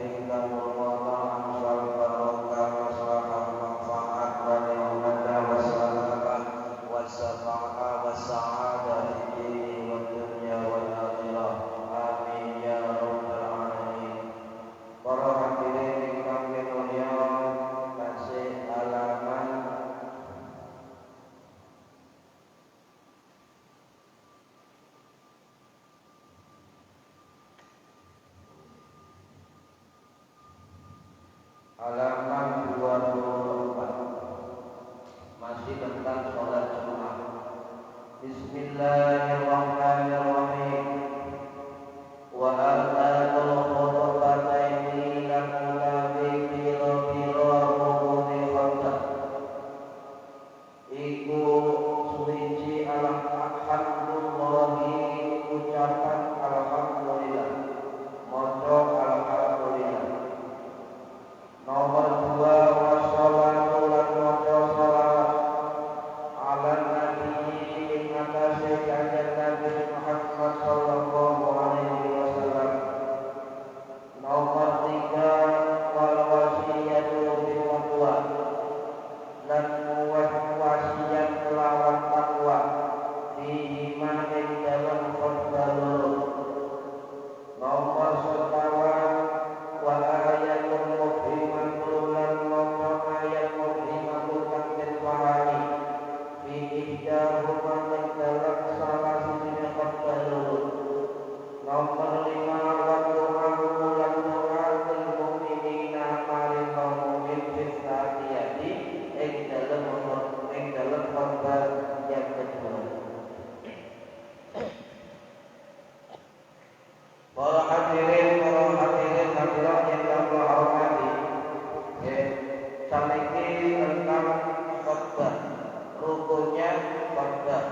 ingkang wonten angsal barokah maslahah manfaat wa ni'mata wa salamah wa safa'ah wa sa'adah fid dini wad dunya wal akhirah. Amin ya rabbal alamin. Para hadirin ingkang kinulya, tasih halaman halaman 24 masih tentang sholat Jumat. Bismillahirrahmanirrahim. Wa aqamul khutbataini lam ulabi biro rukuni khamsah. Iku suwiji alhamdulillahi, ucapan alhamdulillah, maca alhamdulillah. Nomor 2 wassalatu lan maca shalawat ala nabi ing atase kanjeng Nabi Muhammad sallallahu alaihi wasallam. Nomor 3 wal wasiyatu bil taqwa lan wasiat kelawan takwa fihi ma ing dalam khutbah loro. Nomor 4 wa ayatul mufhimatul lan maca ayat mufhimatul kang den pahami fi ihdahuma ing dalam salah siji khutbah loro. Nomor 5 wa doa lan doa lil mukminina maring kaum mukmin fi saatiyati ing dalam khutbah yang kedua. Para hadirin hadirat yang Allah hormati, saniki tentang khutbah, rukunnya khutbah.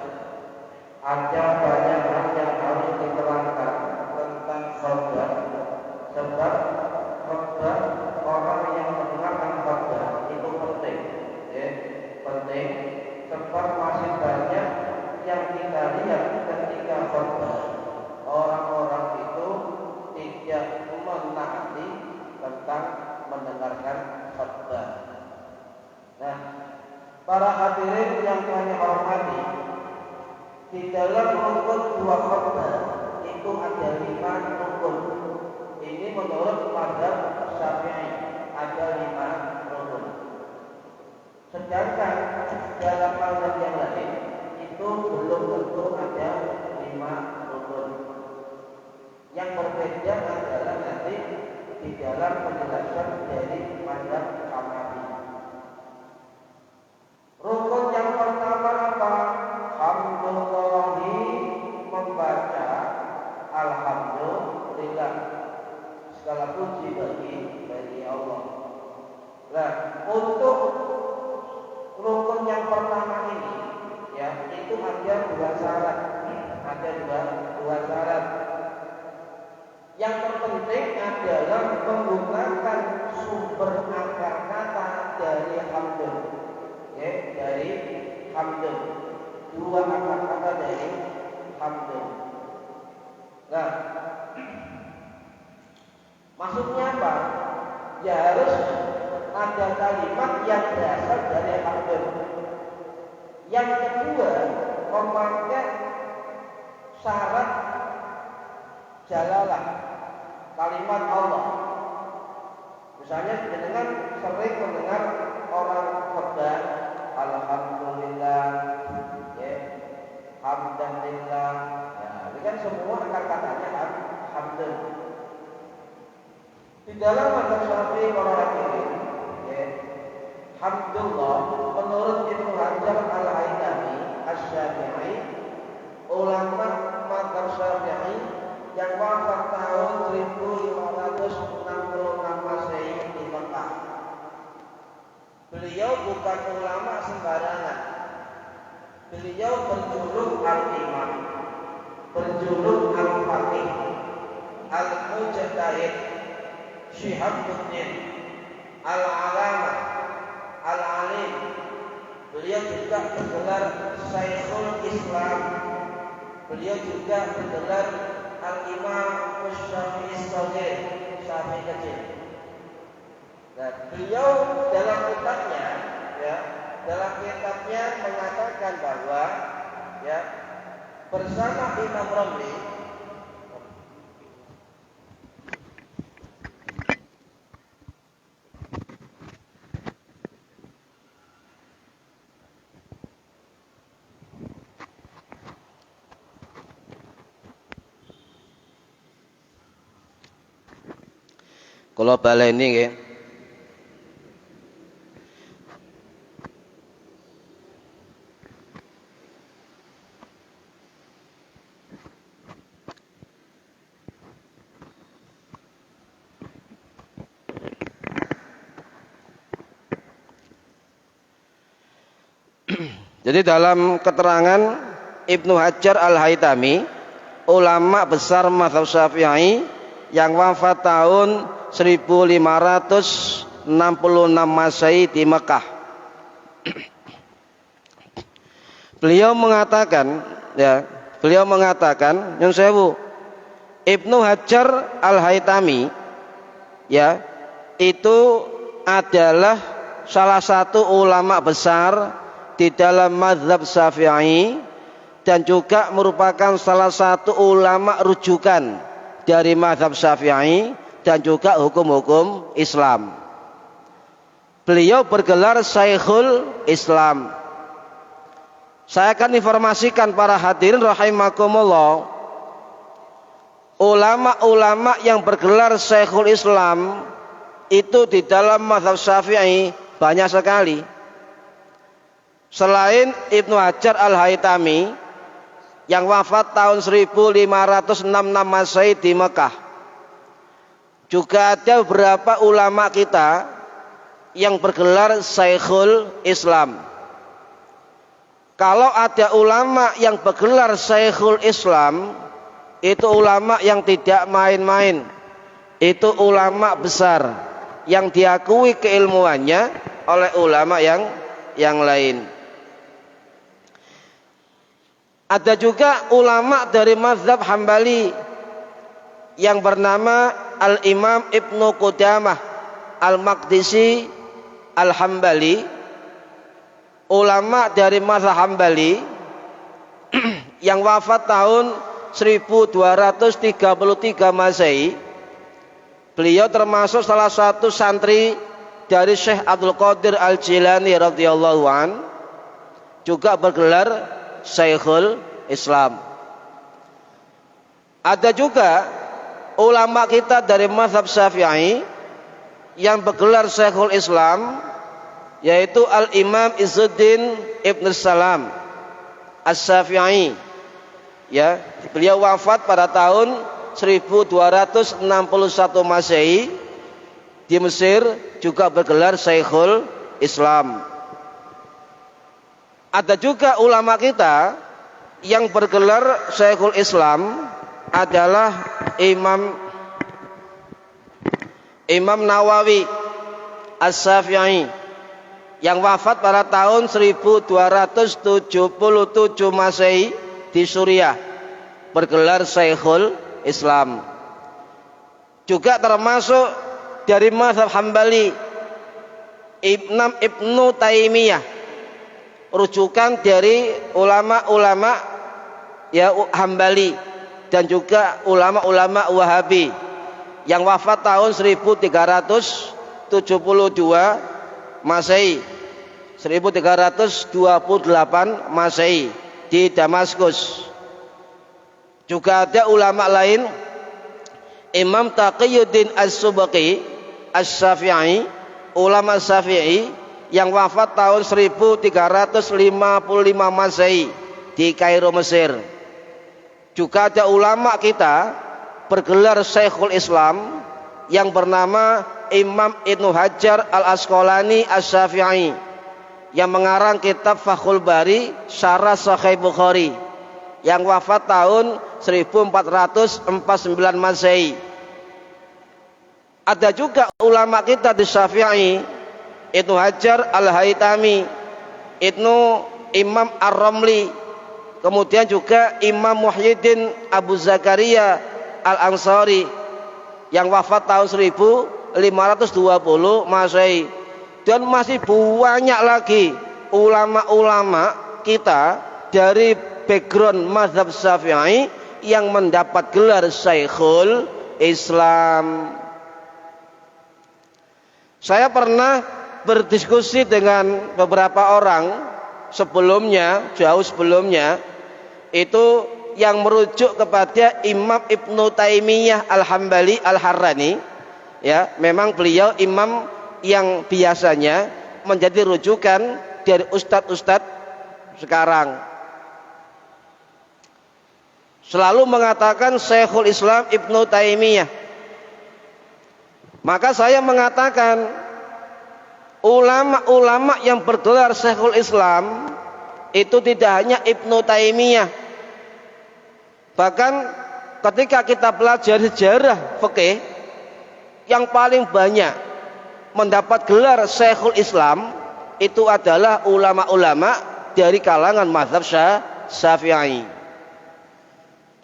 Ada banyak hal yang harus diterangkan tentang khutbah, sebab khutbah, orang yang mendengarkan khutbah itu penting, penting, sebab masih banyak yang kita lihat ketika khutbah orang-orang itu tidak menaati tentang mendengarkan khutbah. Nah, para hadirin yang kami hormati, di dalam rukun 2 khutbah itu ada 5 rukun. Ini menurut mazhab Syafi'i ada 5 rukun. Sedangkan dalam mazhab yang lain itu belum tentu ada 5 rukun. Yang berbeda adalah nanti di dalam penjelasan dari mazhab Hanafi. Rukun yang pertama apa? Hamdulillahi, membaca alhamdulillah, segala puji bagi Allah. Nah, untuk rukun yang pertama ini, ya, itu ada 2 syarat. Ada dua syarat. Yang terpenting adalah menggunakan sumber akar kata dari hamdun, ya, dari hamdun. 2 akar kata dari hamdun. Nah, maksudnya apa? Ya harus ada kalimat yang berasal dari hamdun. Yang kedua, memakai syarat jalalah, kalimat Allah. Misalnya dengan sering mendengar orang khutbah alhamdulillah, ya, hamdulillah. Ya, ini kan semua akar katanya hamdun. Di dalam mazhab Syafi'i para hadirin, ya, hamdulillah menurut Ibnu Hajar Al-Haytami Asy-Syafi'i, ulama mazhab Syafi'i yang wafat tahun 1566 Masehi di Mekah. Beliau bukan ulama sembarangan. Beliau berjuluk al-imam, berjuluk al-faqih, al-mujtahid, Syihabuddin, al-alamah, al-alim. Beliau juga bergelar Syekhul Islam. Beliau juga bergelar Al-Imam Syafi'i Shaghir, Syafi'i kecil. Nah, beliau dalam kitabnya mengatakan bahwa ya bersama Imam Romli kula baleni nggih. Jadi dalam keterangan Ibnu Hajar Al-Haytami, ulama besar mazhab Syafi'i yang wafat tahun 1566 Masehi di Mekah. Beliau mengatakan nyun sewu, Ibnu Hajar Al-Haytami ya itu adalah salah satu ulama besar di dalam mazhab Syafi'i dan juga merupakan salah satu ulama rujukan dari mazhab Syafi'i dan juga hukum-hukum Islam. Beliau bergelar Syekhul Islam. Saya akan informasikan para hadirin rahimakumullah, ulama-ulama yang bergelar Syekhul Islam itu di dalam mazhab Syafi'i banyak sekali. Selain Ibnu Hajar Al-Haytami yang wafat tahun 1566 Masehi di Mekah, juga ada beberapa ulama kita yang bergelar Syekhul Islam. Kalau ada ulama yang bergelar Syekhul Islam, itu ulama yang tidak main-main. Itu ulama besar yang diakui keilmuannya oleh ulama yang lain. Ada juga ulama dari mazhab Hambali yang bernama Al-Imam Ibnu Qudamah Al-Maqdisi Al-Hambali, ulama dari mazhab Hambali yang wafat tahun 1233 Masehi. Beliau termasuk salah satu santri dari Syekh Abdul Qadir Al-Jilani radhiyallahu an, juga bergelar Syekhul Islam. Ada juga ulama kita dari mazhab Syafi'i yang bergelar Syekhul Islam, yaitu Al-Imam Izzuddin Ibn Salam As-Syafi'i. Ya, beliau wafat pada tahun 1261 Masehi di Mesir, juga bergelar Syekhul Islam. Ada juga ulama kita yang bergelar Syekhul Islam adalah Imam Nawawi As-Syafi'i yang wafat pada tahun 1277 Masehi di Suriah, bergelar Syekhul Islam. Juga termasuk dari mazhab Hambali Ibnu Taimiyah, rujukan dari ulama-ulama ya Hambali dan juga ulama-ulama Wahabi yang wafat tahun 1372 Masehi, 1328 Masehi di Damaskus. Juga ada ulama lain, Imam Taqiyuddin As-Subaki As-Syafi'i, ulama Syafi'i yang wafat tahun 1355 Masehi di Kairo, Mesir. Juga ada ulama kita bergelar Syekhul Islam yang bernama Imam Ibnu Hajar Al-Asqalani As-Syafi'i yang mengarang kitab Fathul Bari Syarah Sahih Bukhari yang wafat tahun 1449 Masehi. Ada juga ulama kita di Syafi'i, Ibnu Hajar Al-Haytami, Imam Ar-Ramli, kemudian juga Imam Muhyiddin Abu Zakaria Al-Ansari yang wafat tahun 520 Masehi. Dan masih banyak lagi ulama-ulama kita dari background mazhab Syafi'i yang mendapat gelar Syekhul Islam. Saya pernah berdiskusi dengan beberapa orang sebelumnya, jauh sebelumnya, itu yang merujuk kepada Imam Ibnu Taimiyah Al-Hambali Al-Harrani. Ya, memang beliau imam yang biasanya menjadi rujukan dari ustadz-ustadz sekarang. Selalu mengatakan Syekhul Islam Ibnu Taimiyah. Maka saya mengatakan ulama-ulama yang bergelar Syekhul Islam itu tidak hanya Ibnu Taimiyah. Bahkan ketika kita belajar sejarah fikih, yang paling banyak mendapat gelar Syekhul Islam itu adalah ulama-ulama dari kalangan mazhab Syafi'i.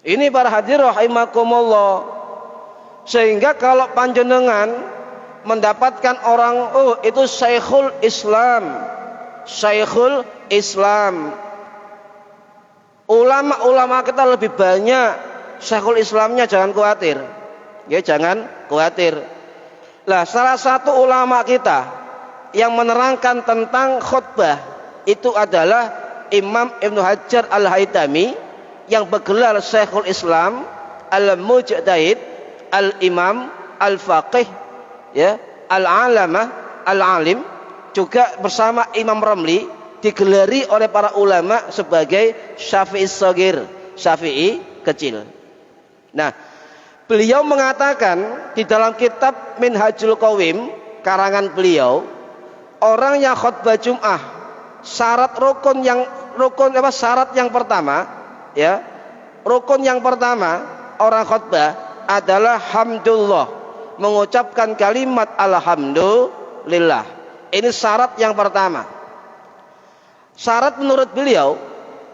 Ini para hadirin rahimakumullah. Sehingga kalau panjenengan mendapatkan orang, oh itu Syekhul Islam, Syekhul Islam, ulama-ulama kita lebih banyak Syekhul Islamnya, jangan khawatir. Ya, jangan khawatir. Lah, salah satu ulama kita yang menerangkan tentang khutbah itu adalah Imam Ibnu Hajar Al-Haytami yang bergelar Syekhul Islam Al-Mujtahid Al-Imam Al-Faqih, ya, Al-Alamah Al-Alim, juga bersama Imam Ramli digelari oleh para ulama sebagai Syafi'i Shagir, Syafi'i kecil. Nah, beliau mengatakan di dalam kitab Minhajul Qawim karangan beliau, orang yang khutbah Jum'ah syarat yang pertama, ya, rukun yang pertama orang khutbah adalah hamdulillah, mengucapkan kalimat alhamdulillah. Ini syarat yang pertama. Syarat menurut beliau,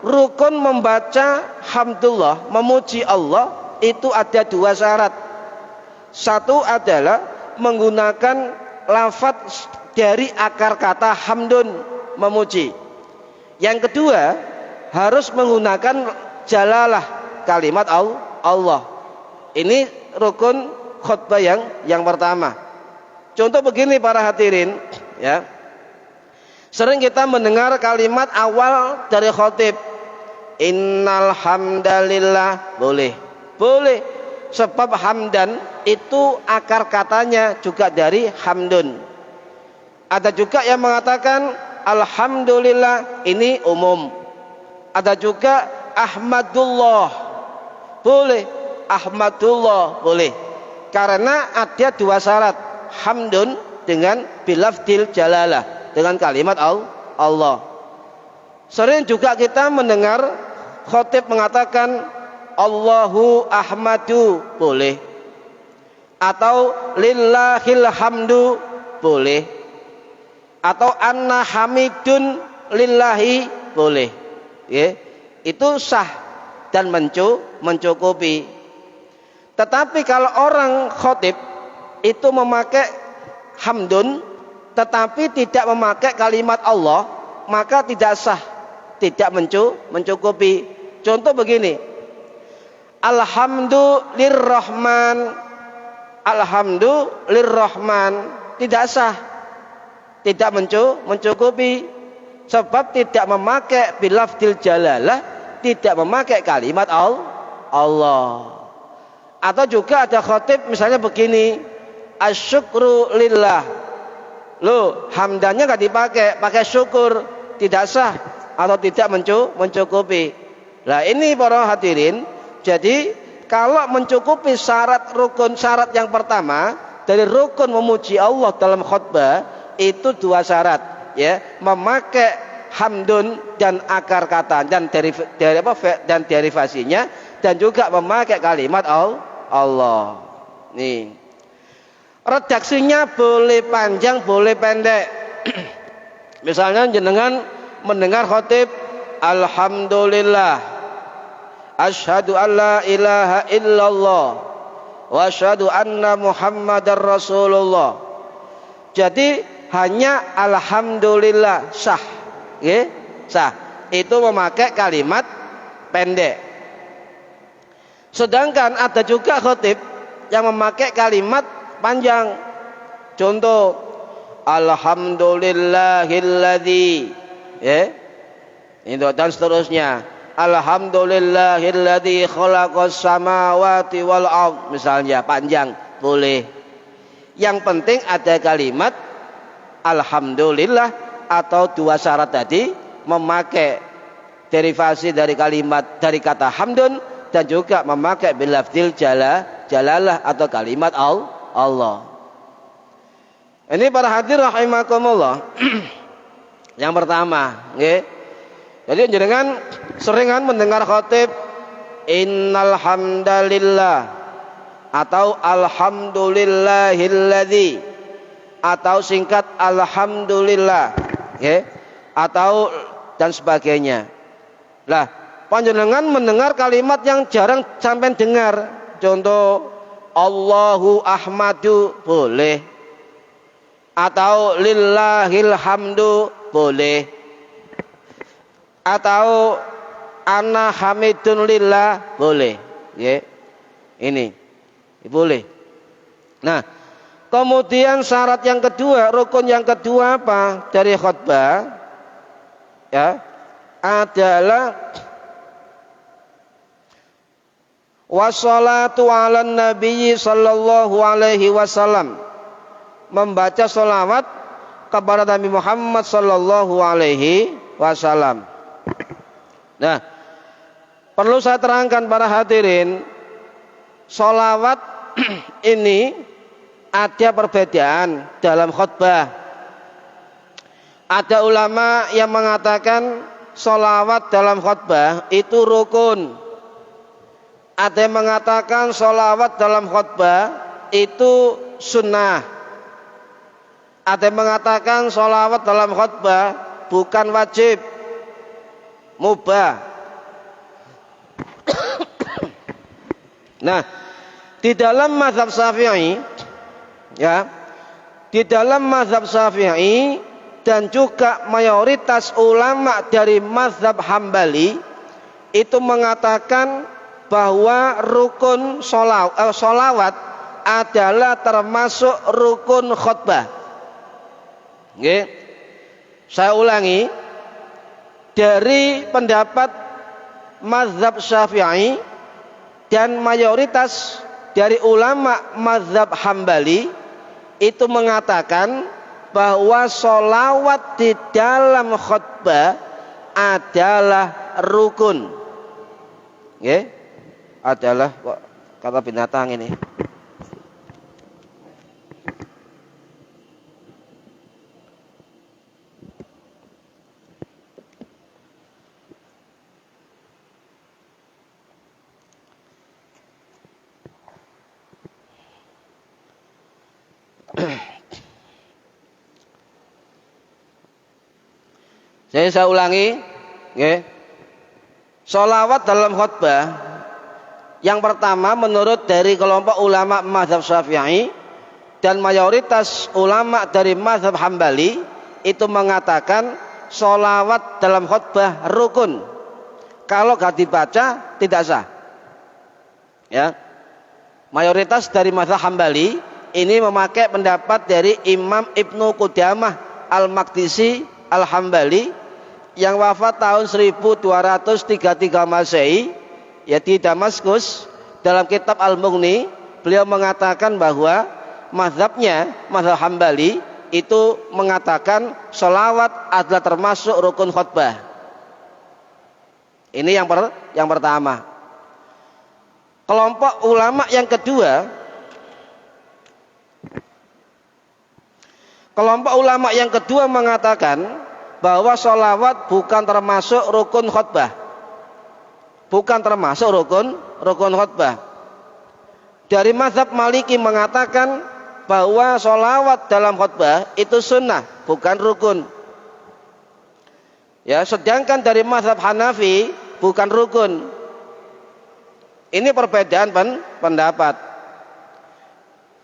rukun membaca hamdulillah, memuji Allah, itu ada dua syarat. Satu adalah menggunakan lafadz dari akar kata hamdun, memuji. Yang kedua, harus menggunakan jalalah, kalimat Allah. Ini rukun khutbah yang pertama. Contoh begini para hadirin, ya. Sering kita mendengar kalimat awal dari khotib, innal hamdalillah, boleh. Sebab hamdan itu akar katanya juga dari hamdun. Ada juga yang mengatakan alhamdulillah, ini umum. Ada juga ahmadullah, boleh. Ahmadullah boleh. Karena ada dua syarat, hamdun dengan bilafdil jalalah, dengan kalimat Allah. Sering juga kita mendengar khotib mengatakan Allahu ahmadu, boleh. Atau lillahil hamdu, boleh. Atau anna hamidun lillahi, boleh. Ya, itu sah dan mencukupi. Tetapi kalau orang khotib itu memakai hamdun tetapi tidak memakai kalimat Allah, maka tidak sah, tidak mencukupi. Contoh begini, alhamdulillahirrahman, alhamdulillahirrahman, tidak sah, tidak mencukupi. Sebab tidak memakai bilafdil jalalah, tidak memakai kalimat Allah. Atau juga ada khotib misalnya begini, asyukru lillah, loh hamdannya nggak dipakai, pakai syukur, tidak sah atau tidak mencukupi. Nah ini para hadirin, jadi kalau mencukupi syarat rukun, syarat yang pertama dari rukun memuji Allah dalam khutbah itu dua syarat, ya, memakai hamdun dan akar kata dan derivasinya, dan juga memakai kalimat Allah. Nih, redaksinya boleh panjang, boleh pendek. Misalnya jenengan mendengar khotib alhamdulillah, asyhadu alla ilaha illallah, wa asyhadu anna Muhammadar Rasulullah. Jadi hanya alhamdulillah sah. Nggih, sah. Itu memakai kalimat pendek. Sedangkan ada juga khatib yang memakai kalimat panjang. Contoh, alhamdulillahilladzi, ya. Itu dan seterusnya. Alhamdulillahilladzi khalaqas samawati wal ard, misalnya panjang, boleh. Yang penting ada kalimat alhamdulillah atau dua syarat tadi, memakai derivasi dari kalimat dari kata hamdun dan juga memakai bilafdil jalalah atau kalimat Allah. Ini para hadir rahimakumullah. Yang pertama, nggih. Jadi jenengan seringan mendengar khatib innal hamdalillah atau alhamdulillahilladzi atau singkat alhamdulillah, nggih, atau dan sebagainya. Lah, panjenengan mendengar kalimat yang jarang sampai dengar. Contoh Allahu Ahmadu boleh, atau lillahil hamdu boleh, atau ana hamidun lillah boleh, ya. Ini boleh. Nah, kemudian syarat yang kedua, rukun yang kedua apa dari khutbah? Ya, adalah wassalatu ala nabi sallallahu alaihi wasallam, membaca sholawat kepada Nabi Muhammad sallallahu alaihi wasallam. Nah, perlu saya terangkan para hadirin, sholawat ini ada perbedaan dalam khutbah. Ada ulama yang mengatakan sholawat dalam khutbah itu rukun. Ada yang mengatakan sholawat dalam khutbah itu sunnah. Ada yang mengatakan sholawat dalam khutbah bukan wajib, mubah. Nah, di dalam mazhab Syafi'i, ya, di dalam mazhab Syafi'i dan juga mayoritas ulama dari mazhab Hambali itu mengatakan bahwa rukun sholawat adalah termasuk rukun khutbah. Oke, saya ulangi, dari pendapat mazhab Syafi'i dan mayoritas dari ulama mazhab Hambali itu mengatakan bahwa sholawat di dalam khutbah adalah rukun. Ya, adalah kata binatang ini. Saya ulangi, okay. Sholawat dalam khutbah yang pertama menurut dari kelompok ulama mazhab Syafi'i dan mayoritas ulama dari mazhab Hambali itu mengatakan sholawat dalam khutbah rukun. Kalau gak dibaca tidak sah. Ya, mayoritas dari mazhab Hambali ini memakai pendapat dari Imam Ibnu Qudamah Al-Maqdisi Al-Hambali yang wafat tahun 1233 Masehi, ya, di Damaskus. Dalam kitab Al-Mughni beliau mengatakan bahwa mazhabnya, mazhab Hambali itu mengatakan sholawat adalah termasuk rukun khutbah. Ini yang pertama. Kelompok ulama yang kedua, mengatakan bahwa sholawat bukan termasuk rukun khutbah, rukun khutbah. Dari mazhab Maliki mengatakan bahwa sholawat dalam khutbah itu sunnah, bukan rukun. Ya, sedangkan dari mazhab Hanafi bukan rukun. Ini perbedaan pendapat.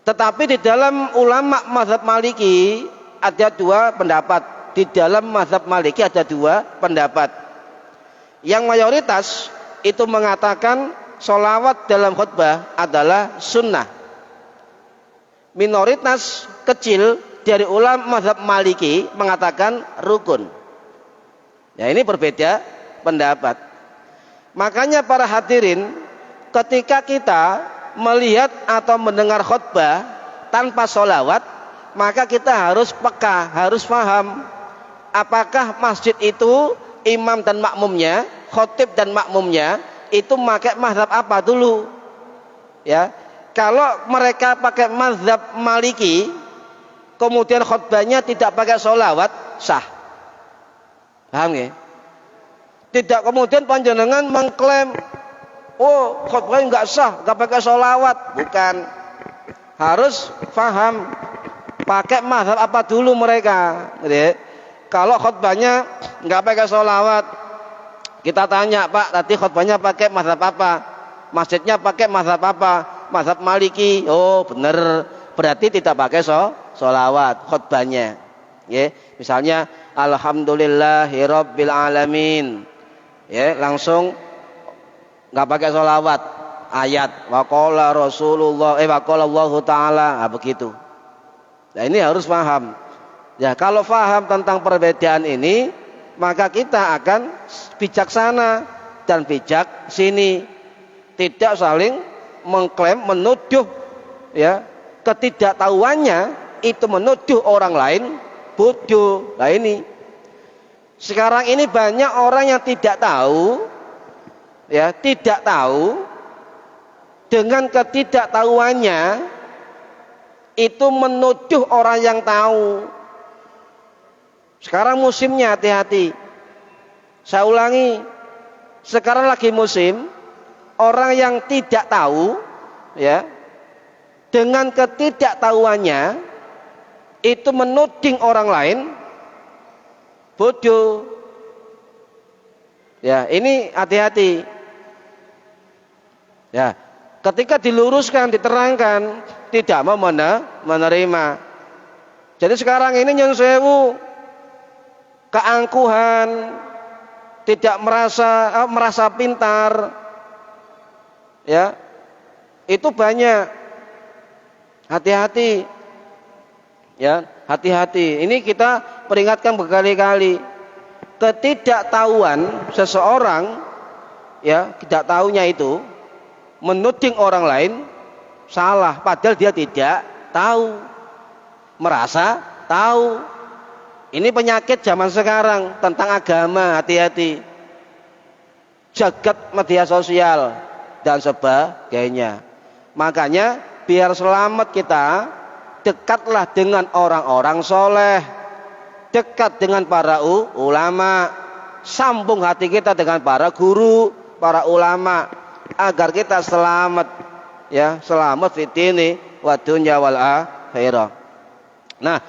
Tetapi di dalam ulama mazhab Maliki ada dua pendapat. Di dalam mazhab Maliki ada dua pendapat. Yang mayoritas itu mengatakan sholawat dalam khutbah adalah sunnah. Minoritas kecil dari ulama mazhab Maliki mengatakan rukun. Ya, ini berbeda pendapat. Makanya para hadirin, ketika kita melihat atau mendengar khutbah tanpa sholawat, maka kita harus peka, harus paham apakah masjid itu imam dan makmumnya, khotib dan makmumnya itu pakai mazhab apa dulu. Ya, kalau mereka pakai mazhab Maliki, kemudian khutbahnya tidak pakai sholawat, sah. Paham ya? Tidak kemudian panjenengan mengklaim, oh khutbahnya nggak sah, nggak pakai sholawat. Bukan. Harus paham pakai mazhab apa dulu mereka. Gitu. Kalau khutbahnya nggak pakai sholawat, kita tanya, Pak, tadi khutbahnya pakai mazhab apa? Masjidnya pakai mazhab apa? Mazhab Maliki. Oh bener, berarti tidak pakai sholawat khutbahnya. Ya, misalnya alhamdulillahirabbil alamin. Ya, langsung nggak pakai sholawat, ayat waqala Rasulullah waqala Allah taala, begitu. Nah, ini harus paham. Ya, kalau paham tentang perbedaan ini, maka kita akan bijaksana dan bijak sini, tidak saling mengklaim, menuduh. Ya, ketidaktahuannya itu menuduh orang lain bodoh. Nah, ini sekarang ini banyak orang yang tidak tahu, ya, tidak tahu, dengan ketidaktahuannya itu menuduh orang yang tahu. Sekarang musimnya, hati-hati. Saya ulangi, sekarang lagi musim orang yang tidak tahu, ya, dengan ketidaktahuannya itu menuding orang lain bodoh. Ya, ini hati-hati. Ya, ketika diluruskan, diterangkan, tidak mau menerima. Jadi sekarang ini nyun sewu, keangkuhan, tidak merasa pintar, ya, itu banyak. Hati-hati, ya, hati-hati. Ini kita peringatkan berkali-kali. Ketidaktahuan seseorang, ya, tidak tahunya itu menuding orang lain salah, padahal dia tidak tahu, merasa tahu. Ini penyakit zaman sekarang tentang agama, hati-hati. Jagat media sosial dan sebagainya. Makanya biar selamat kita, dekatlah dengan orang-orang soleh, dekat dengan para ulama, sambung hati kita dengan para guru, para ulama, agar kita selamat, ya, selamat fitini wa dunya wal akhirah. Nah,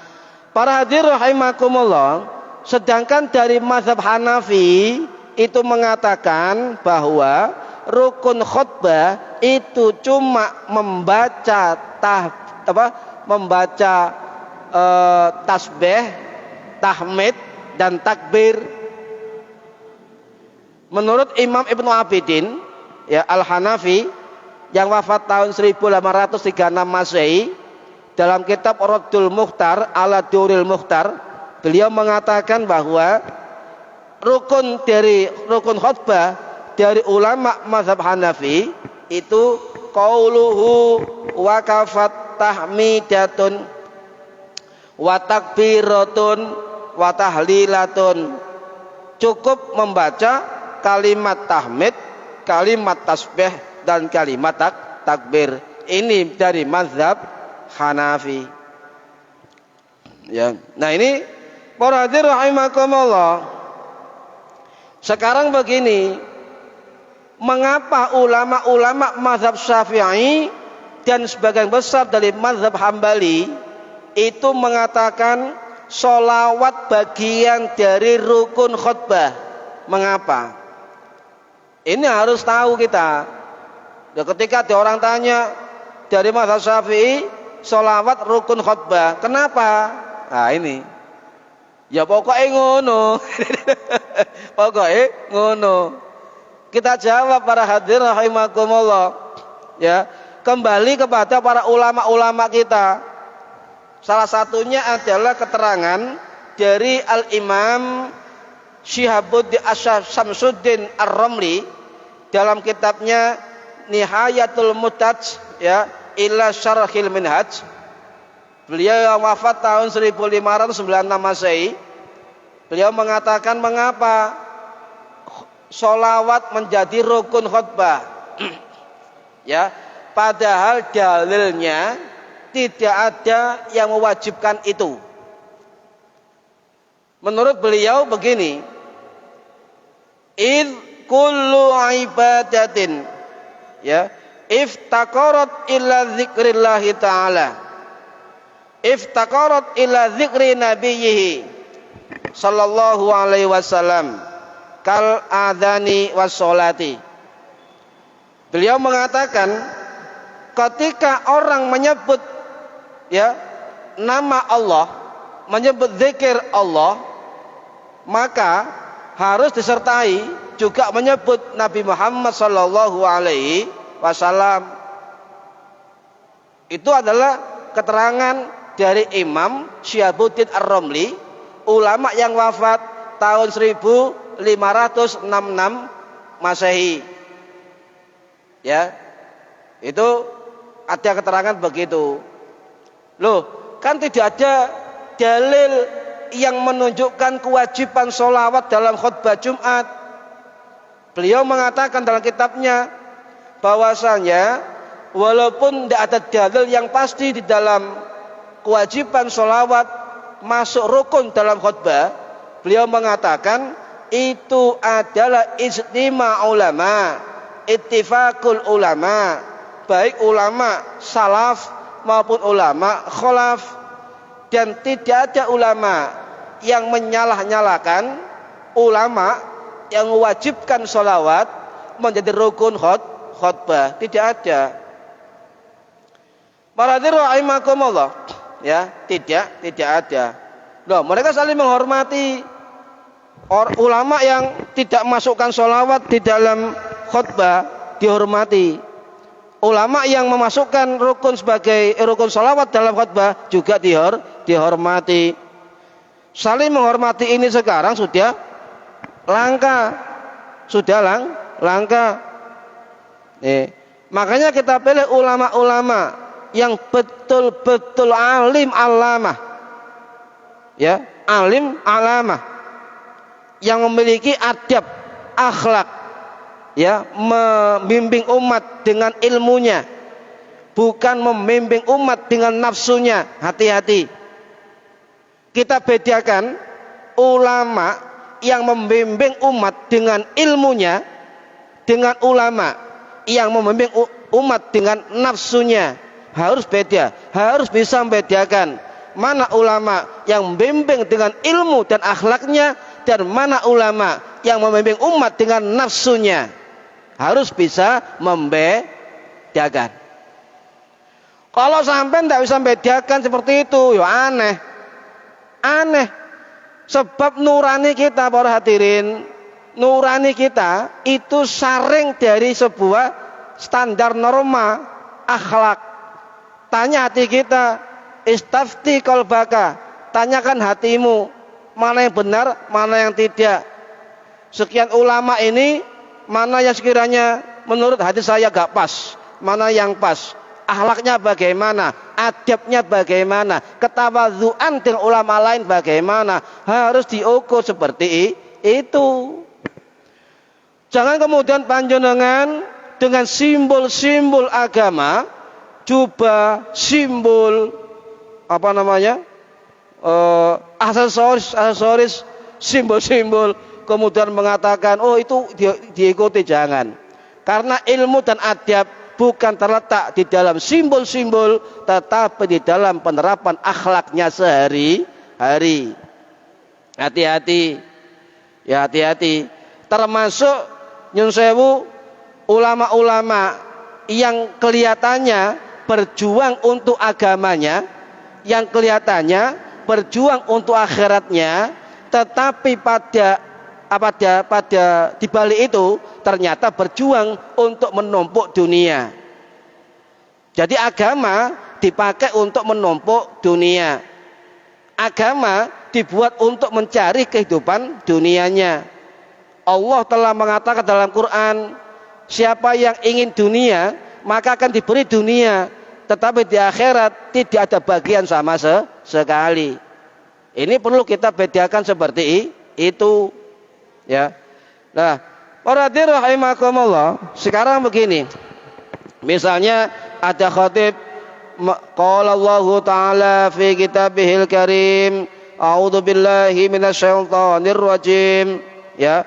para hadir rahimakumullah, sedangkan dari mazhab Hanafi itu mengatakan bahwa rukun khutbah itu cuma membaca tasbih, tahmid dan takbir. Menurut Imam Ibnu Abidin, ya, Al-Hanafi yang wafat tahun 1836 Masehi, dalam kitab Raddul Mukhtar ala Duril Mukhtar, beliau mengatakan bahwa rukun khutbah dari ulama mazhab Hanafi itu qauluhu wa kafat tahmidatun wa takbiratun wa tahlilatun. Cukup membaca kalimat tahmid, kalimat tasbih dan kalimat takbir. Ini dari mazhab Hanafi. Ya. Nah, ini para hadirin rahimakumullah. Sekarang begini, mengapa ulama-ulama mazhab Syafi'i dan sebagian besar dari mazhab Hambali itu mengatakan sholawat bagian dari rukun khutbah? Mengapa? Ini harus tahu kita. Ketika ada orang tanya dari mazhab Syafi'i, sholawat rukun khutbah. Kenapa? Nah ini. Ya pokoknya ngono. Pokoknya ngono. Kita jawab para hadirin rahimakumullah. Ya, kembali kepada para ulama-ulama kita. Salah satunya adalah keterangan dari Al-Imam Syihabuddin Syamsuddin Ar-Ramli dalam kitabnya Nihayatul Muhtaj ya ila Syarhil Minhaj. Beliau yang wafat tahun 1596 Masehi. Beliau mengatakan mengapa sholawat menjadi rukun khutbah. Ya, padahal dalilnya tidak ada yang mewajibkan itu. Menurut beliau begini, id kullu ibadatin ya iftaqarat ila dzikrillah ta'ala, iftaqarat ila dzikri nabiyhi sallallahu alaihi wasallam kal adhani was sholati. Beliau mengatakan ketika orang menyebut ya nama Allah, menyebut zikir Allah, maka harus disertai juga menyebut Nabi Muhammad sallallahu alaihi wasallam. Itu adalah keterangan dari Imam Syihabuddin Ar-Ramli, ulama yang wafat tahun 1566 Masehi. Ya. Itu ada keterangan begitu. Loh, kan tidak ada dalil yang menunjukkan kewajiban sholawat dalam khutbah Jumat. Beliau mengatakan dalam kitabnya bahwasanya walaupun tidak ada dalil yang pasti di dalam kewajiban sholawat masuk rukun dalam khutbah, beliau mengatakan itu adalah ijtima ulama, ittifaqul ulama, baik ulama salaf maupun ulama khalaf, dan tidak ada ulama yang menyalah-nyalakan ulama yang mewajibkan sholawat menjadi rukun khutbah. Tidak ada. Para hadirin rahimakumullah, ya, tidak ada. Loh, mereka saling menghormati ulama yang tidak masukkan sholawat di dalam khutbah, dihormati. Ulama yang memasukkan rukun sebagai rukun sholawat dalam khutbah juga dihormati. Saling menghormati ini sekarang sudah langka, langka. Makanya kita pilih ulama-ulama yang betul-betul alim alamah, ya, alim alamah, yang memiliki adab, akhlak, ya, membimbing umat dengan ilmunya, bukan membimbing umat dengan nafsunya. Hati-hati. Kita bedakan ulama yang membimbing umat dengan ilmunya dengan ulama yang membimbing umat dengan nafsunya. Harus beda, harus bisa membedakan mana ulama yang membimbing dengan ilmu dan akhlaknya dan mana ulama yang membimbing umat dengan nafsunya. Harus bisa membedakan. Kalau sampai tidak bisa membedakan seperti itu, ya aneh. Sebab nurani kita, para hadirin, nurani kita itu saring dari sebuah standar norma akhlak. Tanya hati kita, istafti qalbaka, tanyakan hatimu, mana yang benar, mana yang tidak. Sekian ulama ini, mana yang sekiranya menurut hati saya gak pas, mana yang pas, akhlaknya bagaimana, adabnya bagaimana, ketawadhuan dengan ulama lain bagaimana, harus diukur seperti itu. Jangan kemudian panjenengan dengan simbol-simbol agama, jubah, simbol aksesoris, simbol-simbol, kemudian mengatakan oh itu diikuti. Jangan, karena ilmu dan adab bukan terletak di dalam simbol-simbol, tetapi di dalam penerapan akhlaknya sehari-hari. Hati-hati, ya, hati-hati. Termasuk nyun sewu ulama-ulama yang kelihatannya berjuang untuk agamanya, yang kelihatannya berjuang untuk akhiratnya, tetapi pada di balik itu ternyata berjuang untuk menumpuk dunia. Jadi agama dipakai untuk menumpuk dunia. Agama dibuat untuk mencari kehidupan dunianya. Allah telah mengatakan dalam Quran, siapa yang ingin dunia maka akan diberi dunia, tetapi di akhirat tidak ada bagian sama sekali. Ini perlu kita bedakan seperti itu, ya. Nah, para hadirin rahimakumullah, sekarang begini. Misalnya ada khatib, qala Allah Ta'ala fi kitabihil karim, a'udzu billahi minasyaitonir rajim, ya.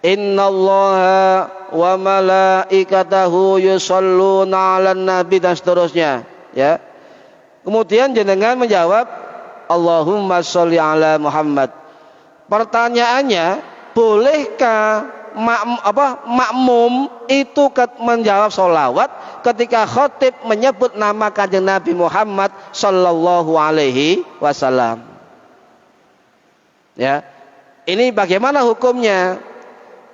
Innallaha wa malaikatahu yusholluna 'alan nabi, dan seterusnya, ya. Kemudian jenengan menjawab Allahumma sholli ala Muhammad. Pertanyaannya, bolehkah makmum itu menjawab sholawat ketika khatib menyebut nama Kanjeng Nabi Muhammad sallallahu alaihi wasallam? Ya, ini bagaimana hukumnya?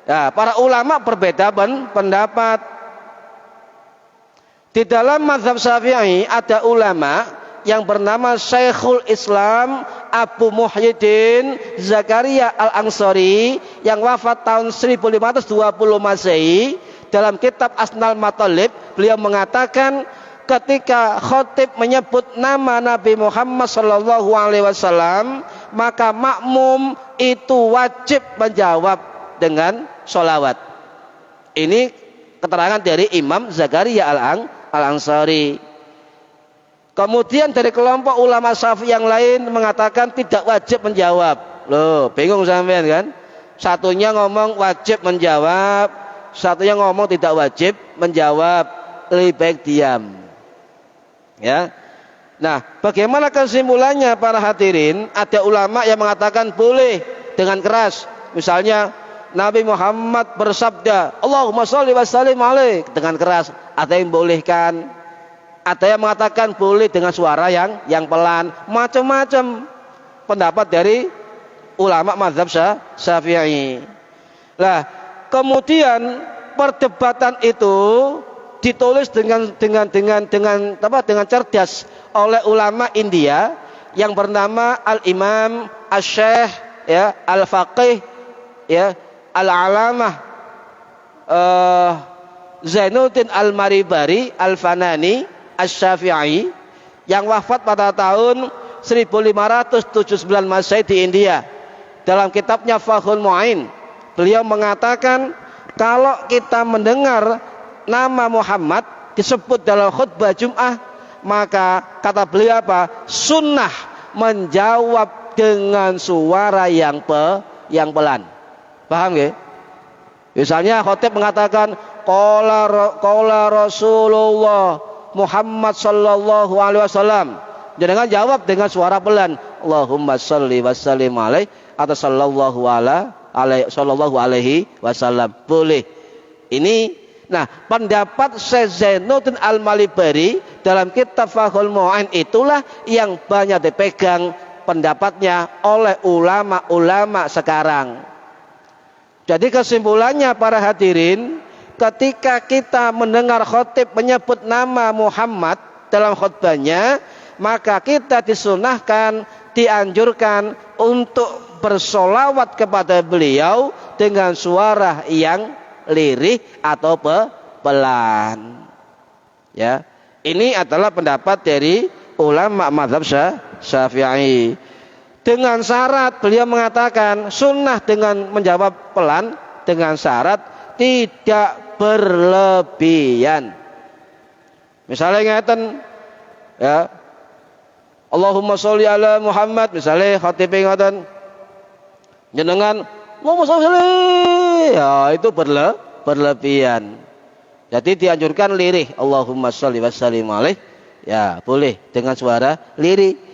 Ya, para ulama berbeda pendapat. Di dalam mazhab Syafi'i ada ulama yang bernama Syekhul Islam Abu Muhyiddin Zakaria Al-Ansari yang wafat tahun 1520 Masehi. Dalam kitab Asnal Matalib beliau mengatakan, ketika khatib menyebut nama Nabi Muhammad sallallahu alaihi wasallam, maka makmum itu wajib menjawab dengan sholawat. Ini keterangan dari Imam Zakaria Al-Ansari. Kemudian dari kelompok ulama Syafi'i yang lain mengatakan tidak wajib menjawab. Loh, bingung sampean kan? Satunya ngomong wajib menjawab, satunya ngomong tidak wajib menjawab, lebih baik diam. Ya. Nah, bagaimana kesimpulannya para hadirin? Ada ulama yang mengatakan boleh dengan keras. Misalnya Nabi Muhammad bersabda, Allahumma sholli wa sallim alaih, dengan keras. Ada yang bolehkan. Ada yang mengatakan boleh dengan suara yang pelan. Macam-macam pendapat dari ulama mazhab Syafi'i. Nah, kemudian perdebatan itu ditulis dengan cerdas oleh ulama India yang bernama Al-Imam Asy-Syaikh, ya, Al-Faqih, ya, Al-Alamah Zainuddin Al-Maribari Al-Fanani Asy-Syafi'i yang wafat pada tahun 1579 Masehi di India. Dalam kitabnya Fathul Mu'in, beliau mengatakan kalau kita mendengar nama Muhammad disebut dalam khutbah Jum'ah, maka kata beliau apa? Sunnah menjawab dengan suara yang pelan. Paham ya? Misalnya khatib mengatakan qala Rasulullah Muhammad sallallahu alaihi wasallam, jangan jawab dengan suara pelan, Allahumma sholli wa sallim alaihi atau sallallahu alaihi wasallam. Boleh. Ini, nah, pendapat Syekh Zainuddin Al-Malibari dalam kitab Fathul Mu'in itulah yang banyak dipegang pendapatnya oleh ulama-ulama sekarang. Jadi kesimpulannya para hadirin, ketika kita mendengar khatib menyebut nama Muhammad dalam khutbahnya, maka kita disunahkan, dianjurkan untuk bersolawat kepada beliau dengan suara yang lirih atau pelan. Ya, ini adalah pendapat dari ulama mazhab Syafi'i. Dengan syarat beliau mengatakan sunnah dengan menjawab pelan dengan syarat tidak berlebihan. Misalnya ngeten, ya, Allahumma sholli ala Muhammad, misalnya khatib ngeten, jenengan Allahumma sholli, ya itu berlebihan. Jadi dianjurkan lirih, Allahumma sholli wa sallim alaih, ya boleh dengan suara lirih.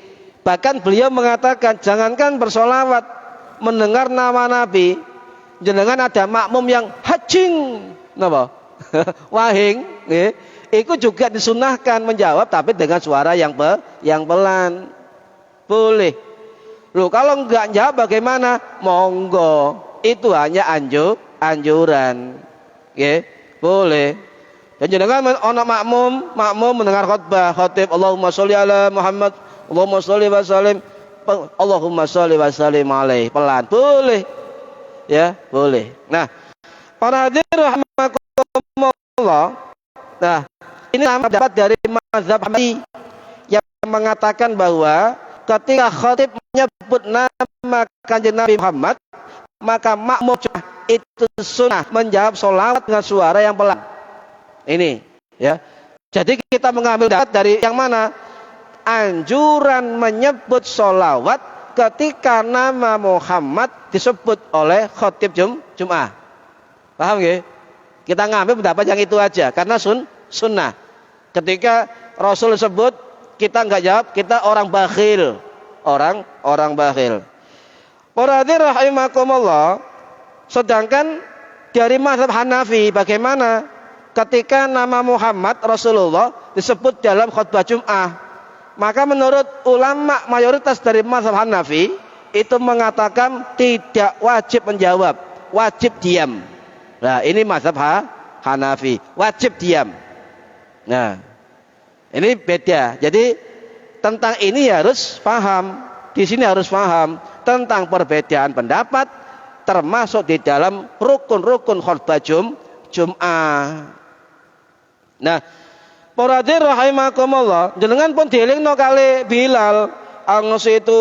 Bahkan beliau mengatakan jangankan bersolawat, mendengar nama Nabi, jenengan ada makmum yang hajing, napa? Wahing, Itu juga disunahkan menjawab tapi dengan suara yang pelan. Boleh. Loh, kalau enggak jawab bagaimana? Monggo. Itu hanya anjuran. Nggih, boleh. Dan jangan ana makmum mendengar khutbah, khatib Allahumma sholli ala Muhammad, Allahumma sholli wa sallim, Allahumma sholli wa sallim alaihi. Pelan. Boleh. Ya, boleh. Nah, para hadirin rahimakumullah. Nah, ini dapat dari mazhab Hanafi yang mengatakan bahwa ketika khatib menyebut nama Kanjeng Nabi Muhammad, maka makmum itu sunnah menjawab sholawat dengan suara yang pelan. Ini, ya. Jadi kita mengambil dapat dari yang mana? Anjuran menyebut sholawat ketika nama Muhammad disebut oleh khatib Jum'ah. Paham nggih? Kita ngambil pendapat yang itu aja karena sunnah. Ketika Rasul sebut kita enggak jawab, kita orang bakhil. Orang bakhil. Para hadirin rahimakumullah, sedangkan dari mazhab Hanafi bagaimana ketika nama Muhammad Rasulullah disebut dalam khutbah Jum'ah? Maka menurut ulama mayoritas dari mazhab Hanafi itu mengatakan tidak wajib menjawab, wajib diam. Nah, ini mazhab Hanafi, wajib diam. Nah, ini beda. Jadi tentang ini harus paham. Di sini harus paham tentang perbedaan pendapat termasuk di dalam rukun-rukun khutbah Jum'ah. Nah, para hadirin rahimakumullah, jenengan pun dielingno kali Bilal, angsitu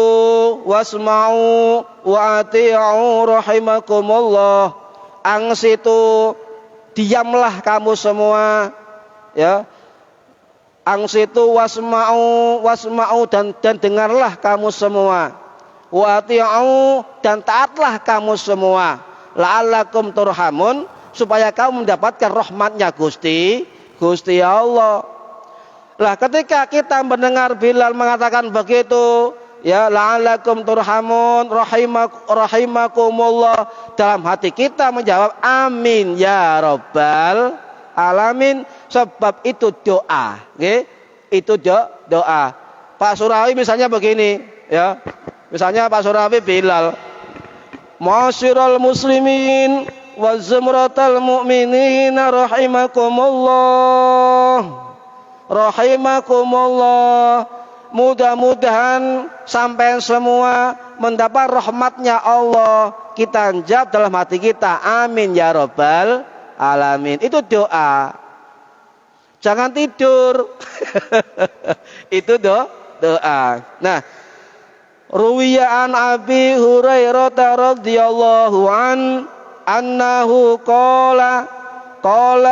wasma'u wa ati'u rahimakumullah. Angsitu, diamlah kamu semua, ya. Angsitu wasma'u dan dengarlah kamu semua. Wa ati'u dan taatlah kamu semua. La'allakum turhamun, supaya kamu mendapatkan rahmatnya Gusti Allah. Lah ketika kita mendengar Bilal mengatakan begitu, ya la'allakum turhamun rahimakumullah, dalam hati kita menjawab amin ya rabbal alamin, sebab itu doa, nggih. Itu doa. Pak Surawi misalnya begini, ya. Misalnya Pak Surawi Bilal, ma'asyiral muslimin wa zumratal mu'minin rahimakumullah, mudah-mudahan sampai semua mendapat rahmatnya Allah. Kita jawab dalam hati kita amin ya rabbal alamin. Itu doa. Jangan tidur. Itu doa. Nah, ruwiya an Abi Hurairah radhiyallahu annahu qala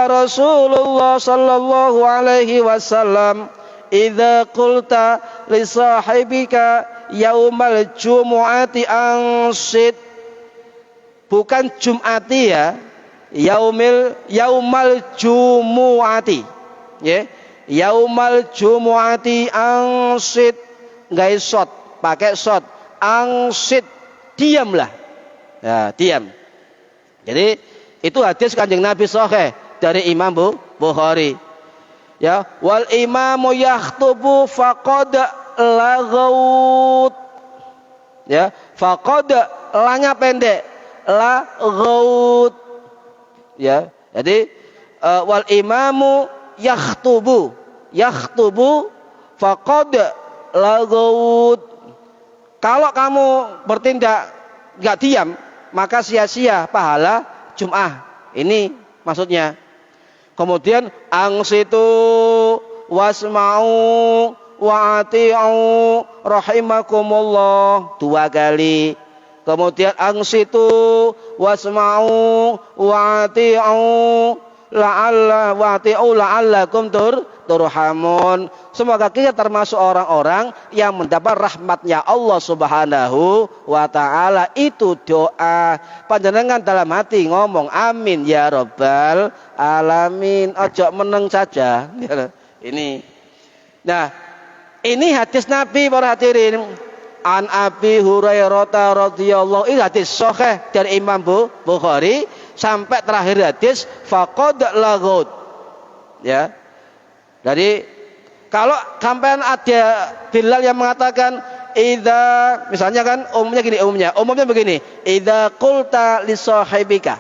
Rasulullah sallallahu alaihi wasallam, idza qulta li sahibika yaumal jumu'ati ansid, bukan Jum'ati ya, yaumal jumu'ati, ya, yaumal jumu'ati ansid, enggak shot, pakai shot, ansid, diamlah, ya, diam. Jadi itu hadis Kanjeng Nabi sahih dari Imam Bukhari. Ya, wal imamu yakhtubu faqad lagaut. Ya, faqad lanya pendek, lagaut. Ya, jadi wal imamu yakhtubu faqad lagaut. Kalau kamu bertindak enggak diam, maka sia-sia pahala Jum'ah. Ini maksudnya. Kemudian angsitu wasma'u wa ati'u rahimakumullah 2 kali. Kemudian angsitu wasma'u wa ati'u la'allakum turhamun. Semoga kita termasuk orang-orang yang mendapat rahmatnya Allah Subhanahu wa ta'ala. Itu doa. Panjenengan dalam hati ngomong amin ya rabbal alamin. Ojo meneng saja. Ini. Nah, ini hadis Nabi para hadirin. An Abi Hurairah radhiyallahu, ini hadis sahih dari Imam Bukhari sampai terakhir hadis faqad lagut. Ya. Jadi kalau sampean ada Bilal yang mengatakan misalnya kan umumnya begini, idza qulta li sahibika.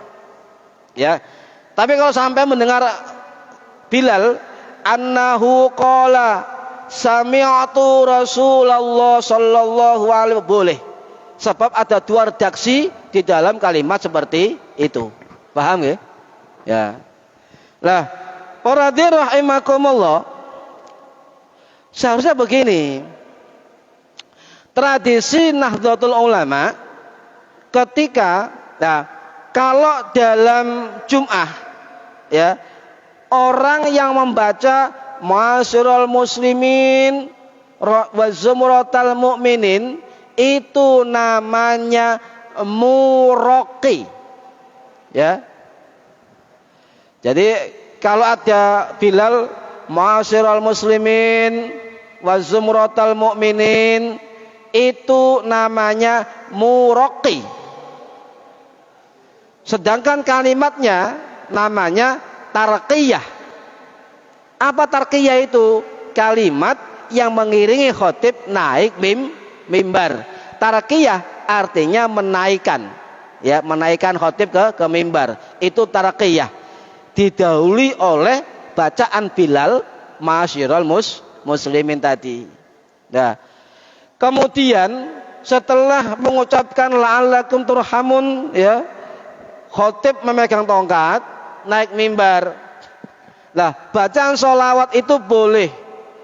Ya. Tapi kalau sampai mendengar Bilal annahu qala sami'tu Rasulullah sallallahu alaihi wasallam, boleh. Sebab ada dua redaksi di dalam kalimat seperti itu. Paham ya? Ya. Lah, para hadirin rahimakumullah, seharusnya begini. Tradisi Nahdlatul Ulama ketika kalau dalam Jum'ah ya, orang yang membaca Ma'asyiral muslimin wa zumratal mu'minin itu namanya muraqi. Ya. Jadi kalau ada Bilal Ma'asyiral muslimin wa zumratal mu'minin itu namanya muraqi. Sedangkan kalimatnya namanya tarqiyah. Apa tarqiyah itu? Kalimat yang mengiringi khotib naik mimbar. Tarqiyah artinya menaikkan. Ya, menaikkan khotib ke mimbar. Itu tarqiyah. Didahului oleh bacaan Bilal Ma'asyiral muslimin tadi. Nah, kemudian setelah mengucapkan la'allakum turhamun ya, khotib memegang tongkat naik mimbar. Nah, bacaan sholawat itu boleh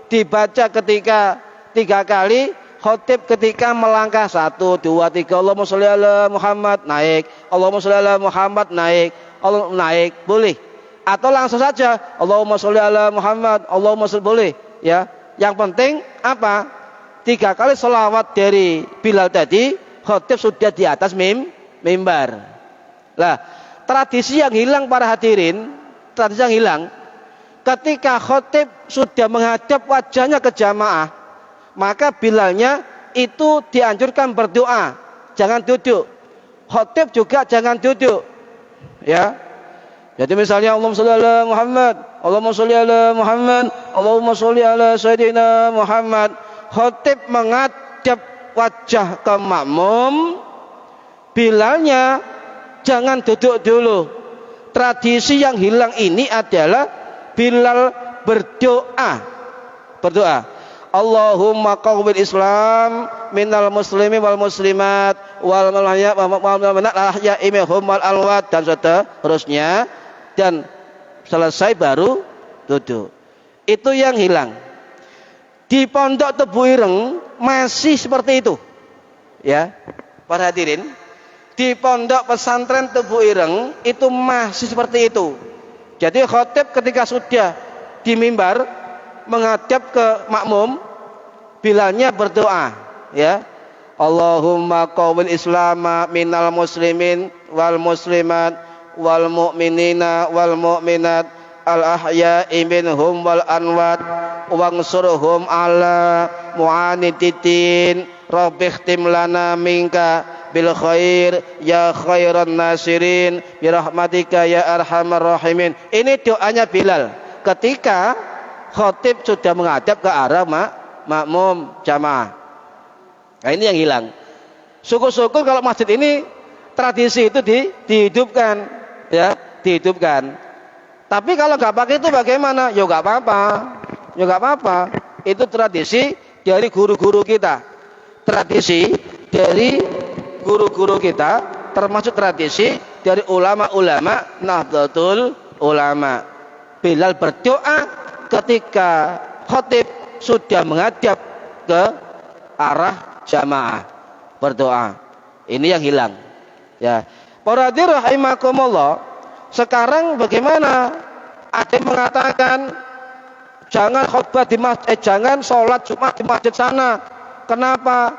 dibaca ketika 3 kali, khotib ketika melangkah 1, 2, 3, Allahumma sholli ala Muhammad naik, Allahumma sholli ala Muhammad naik, Allah naik, boleh. Atau langsung saja Allahumma sholli ala Muhammad, Allahumma sholli, boleh ya. Yang penting apa? 3 kali sholawat dari Bilal tadi, khotib sudah di atas mimbar. Lah, tradisi yang hilang para hadirin, tradisi yang hilang ketika khotib sudah menghadap wajahnya ke jamaah, maka Bilalnya itu dianjurkan berdoa, jangan duduk. Khotib juga jangan duduk. Ya. Jadi misalnya Allahumma sholli ala Muhammad, Allahumma sholli ala Muhammad, Allahumma sholli ala Sayyidina Muhammad. Khotib menghadap wajah ke makmum, Bilalnya jangan duduk dulu. Tradisi yang hilang ini adalah Bilal berdoa. Allahumma qawwil Islam minal muslimin wal muslimat wal ahya'i minhum wal alwat, dan seterusnya, dan selesai baru duduk. Itu yang hilang. Di Pondok Tebu Ireng masih seperti itu. Ya, para hadirin, di Pondok Pesantren Tebu Ireng itu masih seperti itu. Jadi khotib ketika sudah di mimbar menghadap ke makmum, Bilalnya berdoa, ya. Allahumma qawwil islama minal muslimin wal muslimat wal mu'minina wal mu'minat al ahya'i minhum wal anwat wangsurhum ala mu'anidin rabbikhtim lana minka bil khair ya khairan nasirin birahmatika ya arhamar rahimin. Ini doanya Bilal ketika khotib sudah menghadap ke arah makmum jamaah. Nah, ini yang hilang. Syukur-syukur kalau masjid ini tradisi itu dihidupkan, ya, dihidupkan. Tapi kalau nggak pakai itu bagaimana? Ya nggak apa-apa. Itu tradisi dari guru-guru kita. Tradisi dari guru-guru kita, termasuk tradisi dari ulama-ulama Nahdlatul Ulama. Bilal berdoa ketika khotib sudah menghadap ke arah jamaah, berdoa. Ini yang hilang. Ya. Para hadirin rahimakumullah, sekarang bagaimana? Ada yang mengatakan jangan khutbah di masjid, jangan sholat Jumat di masjid sana. Kenapa?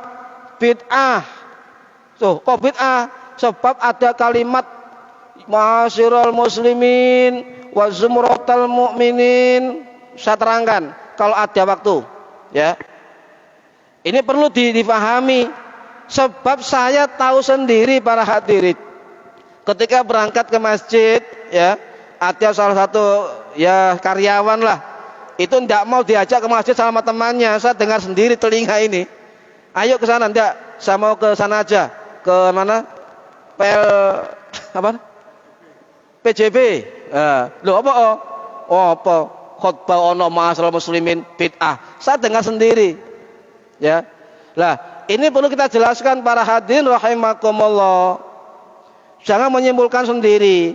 Bid'ah. Tuh, kok bid'ah? Sebab ada kalimat Ma'asyiral muslimin wa zumratal mu'minin. Saya terangkan kalau ada waktu, ya. Ini perlu difahami. Sebab saya tahu sendiri para hadirin, ketika berangkat ke masjid, ya, ada salah satu ya karyawan lah, itu tidak mau diajak ke masjid sama temannya. Saya dengar sendiri telinga ini. Ayo ke sana, enggak. Saya mau ke sana aja. Ke mana? Apa? PJB. Loh apa? Apa? Khutbah ono ma'asyiral muslimin bid'ah. Saya dengar sendiri. Ya. Lah, ini perlu kita jelaskan para hadirin rahimakumullah. Jangan menyimpulkan sendiri.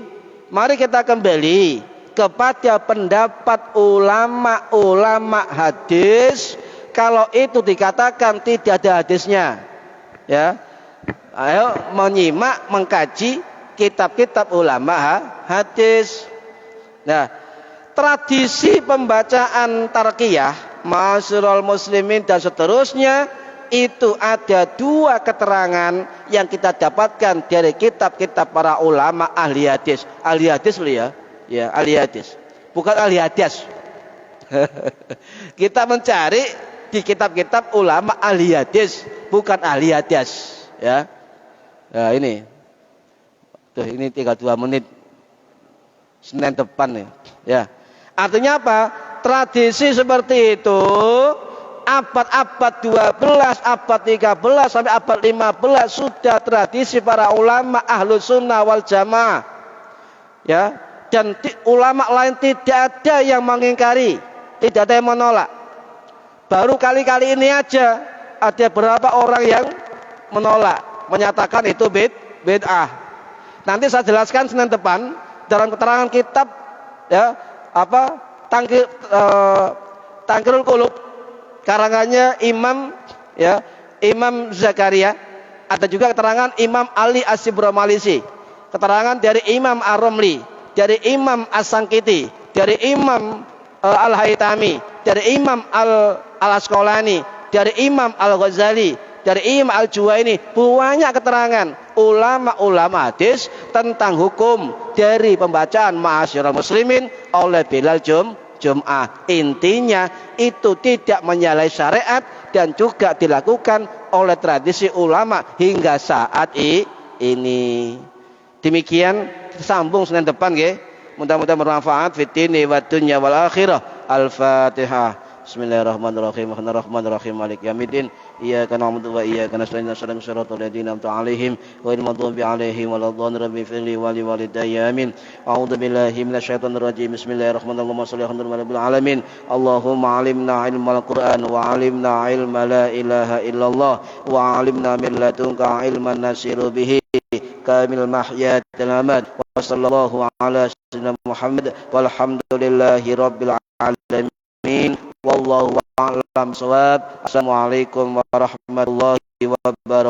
Mari kita kembali kepada pendapat ulama-ulama hadis. Kalau itu dikatakan tidak ada hadisnya, ya, ayo menyimak, mengkaji kitab-kitab ulama hadis. Nah, tradisi pembacaan tarqiyah, ma'asyiral muslimin dan seterusnya, itu ada dua keterangan yang kita dapatkan dari kitab-kitab para ulama ahli hadis. Ahli hadis loh ya, ahli hadis, bukan ahli hadis. Kita mencari di kitab-kitab ulama ahli hadis, bukan ahli hadis, ya. Nah, ini. Tuh, ini 32 menit. Senin depan nih, ya. Artinya apa? Tradisi seperti itu abad-abad 12, abad 13 sampai abad 15 sudah tradisi para ulama ahlus sunnah wal jamaah, ya. Dan ulama lain tidak ada yang mengingkari, tidak ada yang menolak. Baru kali-kali ini aja ada beberapa orang yang menolak, menyatakan itu bid'ah. Nanti saya jelaskan Senin depan dalam keterangan kitab, ya, apa, Tangkirul Qulub, karangannya Imam, ya, Imam Zakaria. Ada juga keterangan Imam Ali As-Sibramalisi, keterangan dari Imam Ar-Romli, dari Imam As-Sangkiti, dari Imam Al-Haytami, dari Imam Al-Asqalani, dari Imam Al-Ghazali, dari Imam Al-Juwaini. Banyak keterangan ulama-ulama hadis tentang hukum dari pembacaan ma'asyiral muslimin oleh Bilal Jum'ah. Intinya itu tidak menyalahi syariat dan juga dilakukan oleh tradisi ulama hingga saat ini. Demikian, sambung Senin depan nggih. Mudah-mudahan bermanfaat fid dini wad dunya wal akhirah. Al-Fatihah. Bismillahirrahmanirrahim. Rahmanirrahim. Maliki yaumiddin. Iyyaka na'budu wa iyyaka nasta'in. Ihdinas siratal ladzina an'amta 'alaihim ghairil maghdubi 'alaihim waladdallin. Rabbi ighfirli wa li walidayya. Amin. A'udzu billahi minasyaitonir rajim. Bismillahirrahmanirrahim. Shalli 'alal alamin. Allahumma 'allimna 'ilmal Qur'an wa 'allimna 'ilma la ilaha illallah wa 'allimna min ladunka 'ilman nasiru bihi kamil mahyat al-amad. Wa sallallahu ala sayyidina Muhammad walhamdulillahi rabbil alamin. Wallahu a'lam bissawab. Assalamualaikum warahmatullahi wabarakatuh.